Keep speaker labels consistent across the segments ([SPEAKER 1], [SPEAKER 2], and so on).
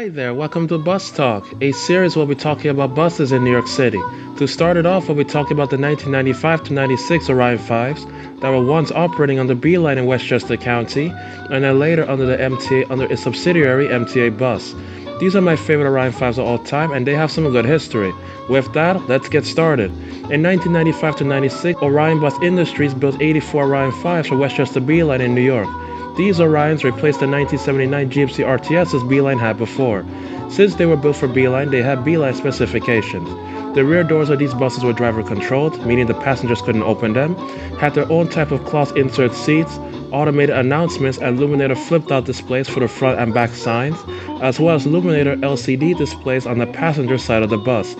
[SPEAKER 1] Hi there, welcome to Bus Talk, a series where we talking about buses in New York City. To start it off, we'll be talking about the 1995 to 96 Orion 5s that were once operating on the B line in Westchester County, and then later under the MTA under its subsidiary MTA Bus. These are my favorite Orion 5s of all time, and they have some good history. With that, let's get started. In 1995 to 96, Orion Bus Industries built 84 Orion 5s for Westchester B line in New York. These Orions replaced the 1979 GMC RTSs B-Line had before. Since they were built for B-Line, they had B-Line specifications. The rear doors of these buses were driver controlled, meaning the passengers couldn't open them, had their own type of cloth insert seats, automated announcements and illuminator flipped-out displays for the front and back signs, as well as illuminator LCD displays on the passenger side of the bus.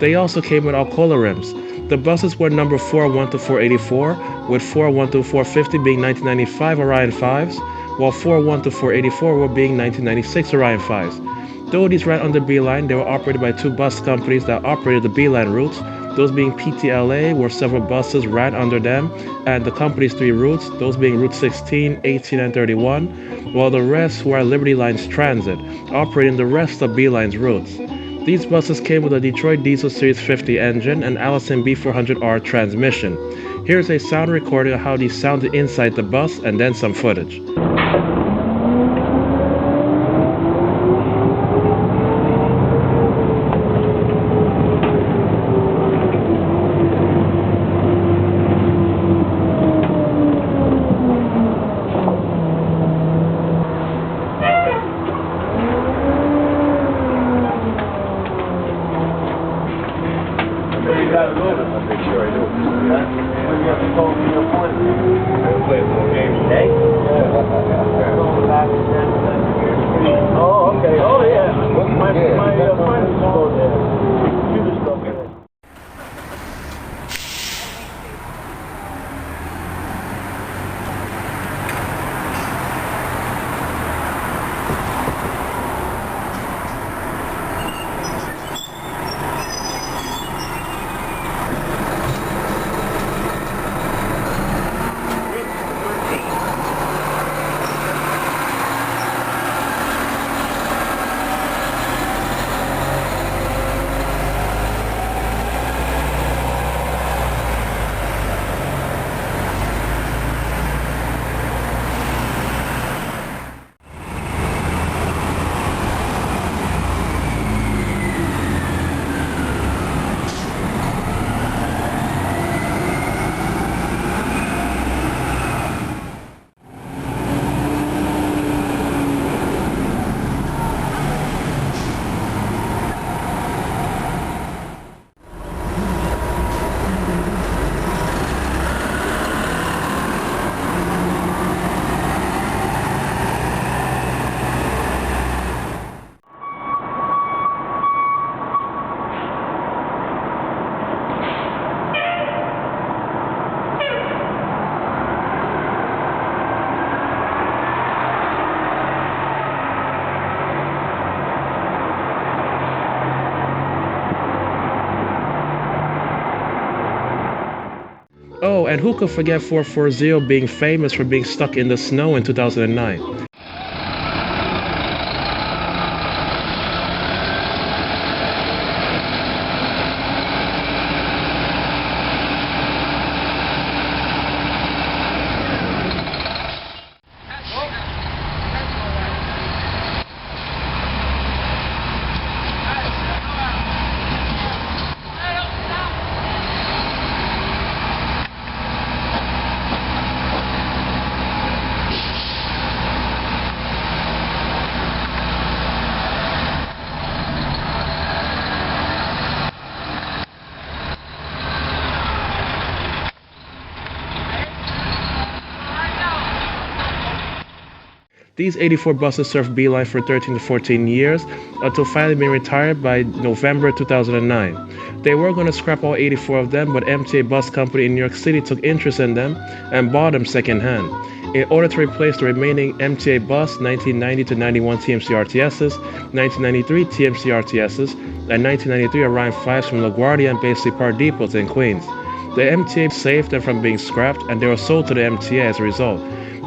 [SPEAKER 1] They also came with Alcoa rims. The buses were numbered 401 to 484, with 401 to 450 being 1995 Orion 5s, while 401 to 484 were being 1996 Orion 5s. Though these ran under B-Line, they were operated by two bus companies that operated the B-Line routes, those being PTLA, where several buses ran under them, and the company's three routes, those being Route 16, 18, and 31, while the rest were Liberty Lines Transit, operating the rest of B-Line's routes. These buses came with a Detroit Diesel Series 50 engine and Allison B400R transmission. Here's a sound recording of how these sounded inside the bus and then some footage. Oh, and who could forget 440 being famous for being stuck in the snow in 2009? These 84 buses served B-Line for 13 to 14 years, until finally being retired by November 2009. They were going to scrap all 84 of them, but MTA Bus Company in New York City took interest in them and bought them secondhand. In order to replace the remaining MTA Bus 1990 to 91 TMC RTSs, 1993 TMC RTSs, and 1993 Orion 5s from LaGuardia and Basely Park depots in Queens. The MTA saved them from being scrapped, and they were sold to the MTA as a result.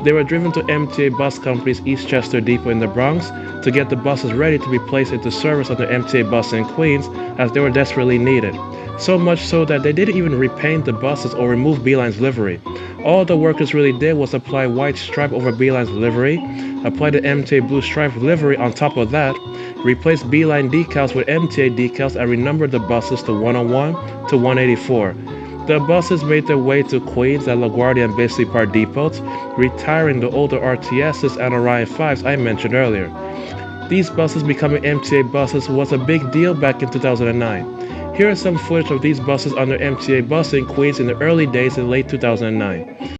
[SPEAKER 1] They were driven to MTA Bus Company's Eastchester Depot in the Bronx to get the buses ready to be placed into service on the MTA bus in Queens as they were desperately needed. So much so that they didn't even repaint the buses or remove Beeline's livery. All the workers really did was apply white stripe over Beeline's livery, apply the MTA blue stripe livery on top of that, replace Beeline decals with MTA decals, and renumbered the buses to 101 to 184. The buses made their way to Queens at LaGuardia and Basely Park depots, retiring the older RTSs and Orion 5s I mentioned earlier. These buses becoming MTA buses was a big deal back in 2009. Here is some footage of these buses under MTA bus in Queens in the early days in late 2009.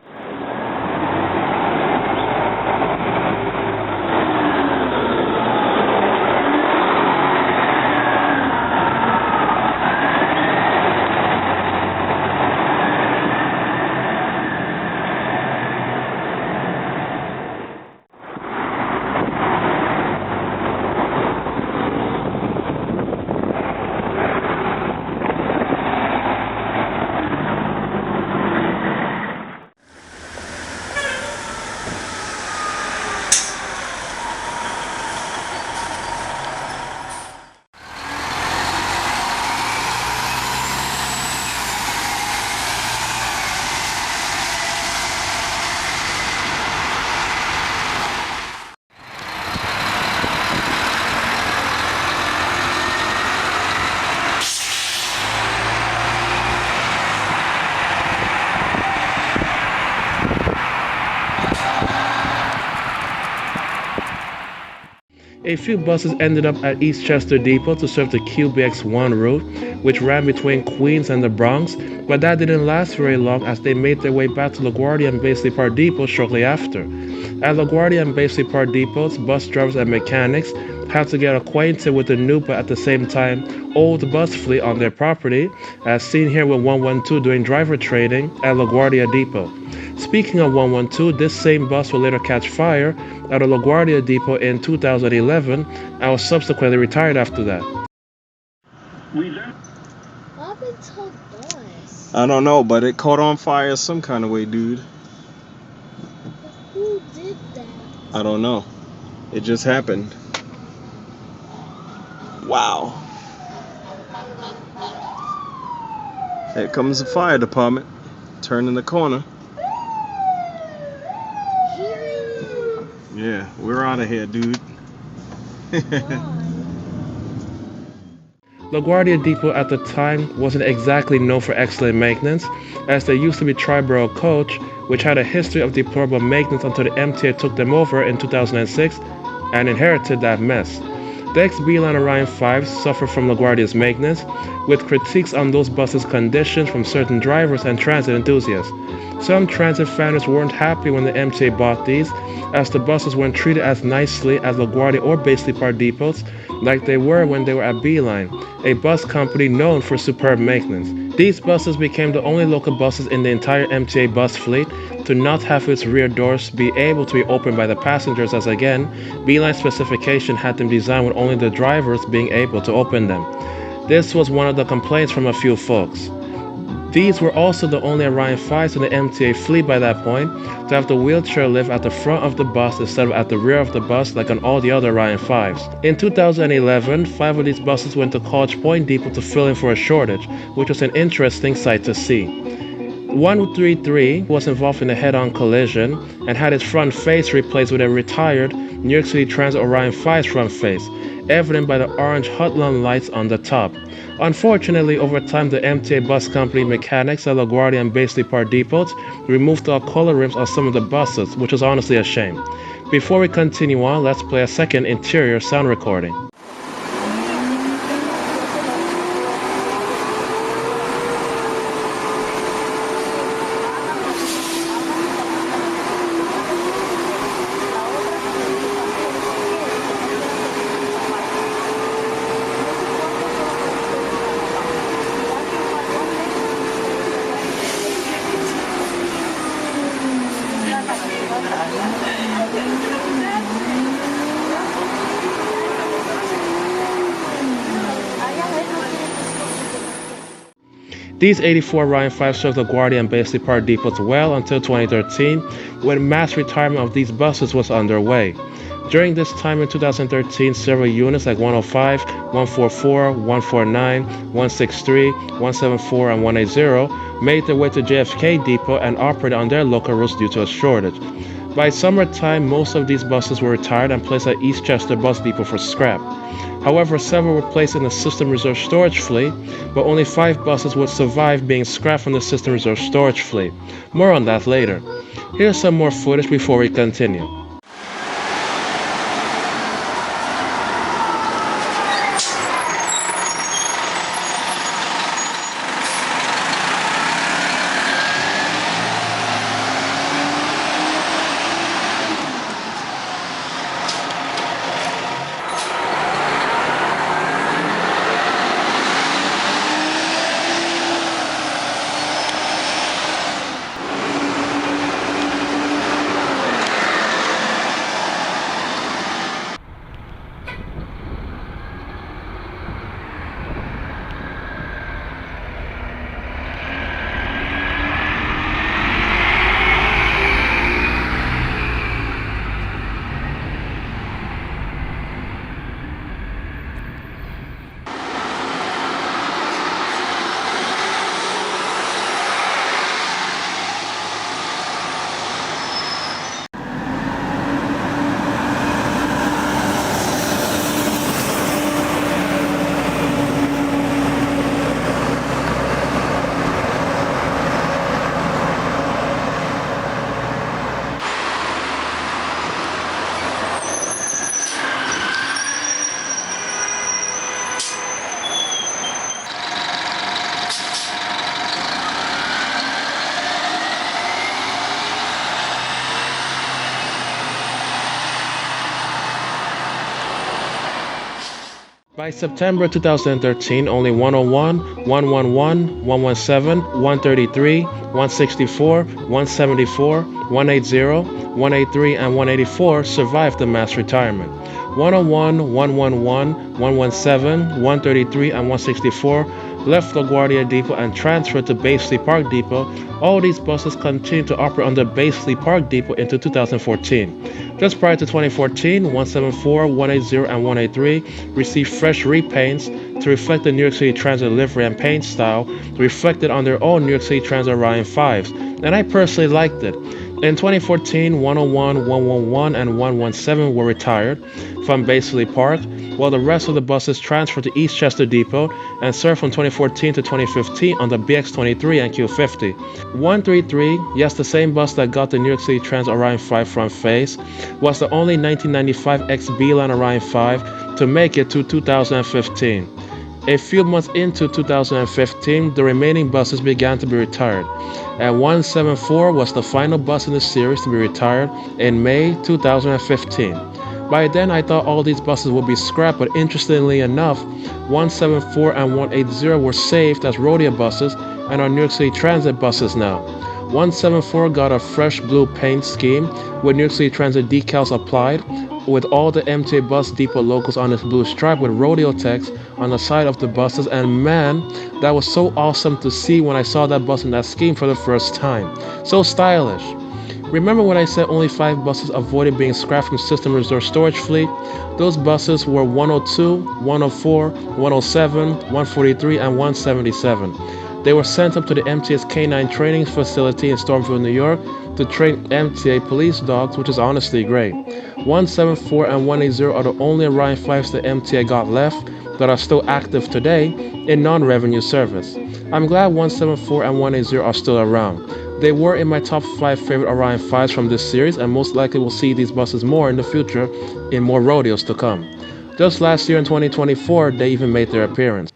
[SPEAKER 1] A few buses ended up at Eastchester Depot to serve the QBX1 route, which ran between Queens and the Bronx, but that didn't last very long as they made their way back to LaGuardia and Basely Park Depot shortly after. At LaGuardia and Basely Park depots, bus drivers and mechanics had to get acquainted with the new but at the same time old bus fleet on their property, as seen here with 112 doing driver training at LaGuardia Depot. Speaking of 112, this same bus would later catch fire at a LaGuardia depot in 2011 and was subsequently retired after that.
[SPEAKER 2] What happened to the bus? I don't know, but it caught on fire some kind of way, dude.
[SPEAKER 3] Who did that?
[SPEAKER 2] I don't know. It just happened. Wow. Here comes the fire department. Turning the corner. Yeah, we're out of here, dude.
[SPEAKER 1] LaGuardia Depot at the time wasn't exactly known for excellent maintenance, as they used to be Triborough Coach, which had a history of deplorable maintenance until the MTA took them over in 2006 and inherited that mess. The ex-Beeline Orion 5s suffered from LaGuardia's maintenance, with critiques on those buses' conditions from certain drivers and transit enthusiasts. Some transit fans weren't happy when the MTA bought these, as the buses weren't treated as nicely as LaGuardia or Basely Park depots like they were when they were at Beeline, a bus company known for superb maintenance. These buses became the only local buses in the entire MTA bus fleet to not have its rear doors be able to be opened by the passengers, as again, Beeline's specification had them designed with only the drivers being able to open them. This was one of the complaints from a few folks. These were also the only Orion 5s in the MTA fleet by that point to have the wheelchair lift at the front of the bus instead of at the rear of the bus like on all the other Orion 5s. In 2011, 5 of these buses went to College Point Depot to fill in for a shortage, which was an interesting sight to see. 133 was involved in a head-on collision and had its front face replaced with a retired New York City Transit Orion 5's front face, evident by the orange Hudlon lights on the top. Unfortunately, over time, the MTA bus company mechanics at LaGuardia and Basely Park depots removed all color rims on some of the buses, which was honestly a shame. Before we continue on, let's play a second interior sound recording. These 84 Orion 5 served LaGuardia and Basely Park depots well until 2013, when mass retirement of these buses was underway. During this time in 2013, several units like 105, 144, 149, 163, 174, and 180 made their way to JFK Depot and operated on their local routes due to a shortage. By summertime, most of these buses were retired and placed at Eastchester Bus Depot for scrap. However, several were placed in the System Reserve storage fleet, but only 5 buses would survive being scrapped from the System Reserve storage fleet. More on that later. Here's some more footage before we continue. By September 2013, only 101, 111, 117, 133, 164, 174, 180, 183, and 184 survived the mass retirement. 101, 111, 117, 133, and 164 left LaGuardia Depot and transferred to Basely Park Depot. All these buses continued to operate under Basely Park Depot into 2014. Just prior to 2014, 174, 180, and 183 received fresh repaints to reflect the New York City Transit livery and paint style reflected on their own New York City Transit Orion 5s, and I personally liked it. In 2014, 101, 111, and 117 were retired from Basely Park, while the rest of the buses transferred to Eastchester Depot and served from 2014 to 2015 on the BX23 and Q50. 133, yes, the same bus that got the New York City Transit Orion 5 front face, was the only 1995 X-B-Line Orion 5 to make it to 2015. A few months into 2015, the remaining buses began to be retired, and 174 was the final bus in the series to be retired in May 2015. By then, I thought all these buses would be scrapped, but interestingly enough, 174 and 180 were saved as rodeo buses and are New York City Transit buses now. 174 got a fresh blue paint scheme with New York City Transit decals applied, with all the MTA bus depot logos on its blue stripe with rodeo text on the side of the buses, and man, that was so awesome to see when I saw that bus in that scheme for the first time. So stylish. Remember when I said only 5 buses avoided being scrapped from System Reserve storage fleet? Those buses were 102, 104, 107, 143, and 177. They were sent up to the MTA's K9 training facility in Stormfield, New York to train MTA police dogs, which is honestly great. 174 and 180 are the only Orion 5s the MTA got left that are still active today in non-revenue service. I'm glad 174 and 180 are still around. They were in my top 5 favorite Orion 5s from this series, and most likely will see these buses more in the future in more rodeos to come. Just last year in 2024, they even made their appearance.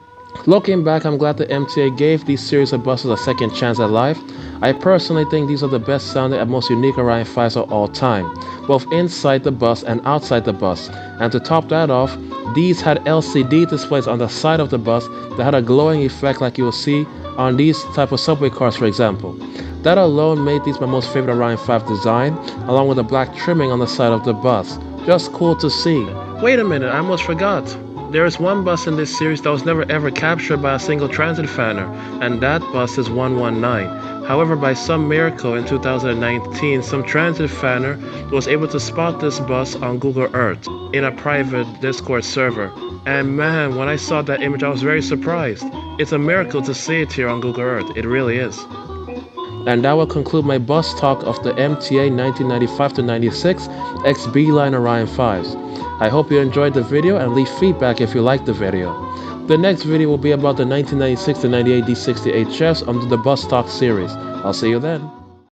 [SPEAKER 1] Looking back, I'm glad the MTA gave these series of buses a second chance at life. I personally think these are the best sounding and most unique Orion 5s of all time, both inside the bus and outside the bus. And to top that off, these had LCD displays on the side of the bus that had a glowing effect like you will see on these type of subway cars, for example. That alone made these my most favorite Orion 5 design, along with the black trimming on the side of the bus. Just cool to see. Wait a minute, I almost forgot. There is one bus in this series that was never ever captured by a single transit fanner, and that bus is 119. However, by some miracle in 2019, some transit fanner was able to spot this bus on Google Earth in a private Discord server. And man, when I saw that image, I was very surprised. It's a miracle to see it here on Google Earth. It really is. And that will conclude my bus talk of the MTA 1995-96 XB Line Orion 5s. I hope you enjoyed the video and leave feedback if you liked the video. The next video will be about the 1996-98 D68 chefs under the BusTalk series. I'll see you then.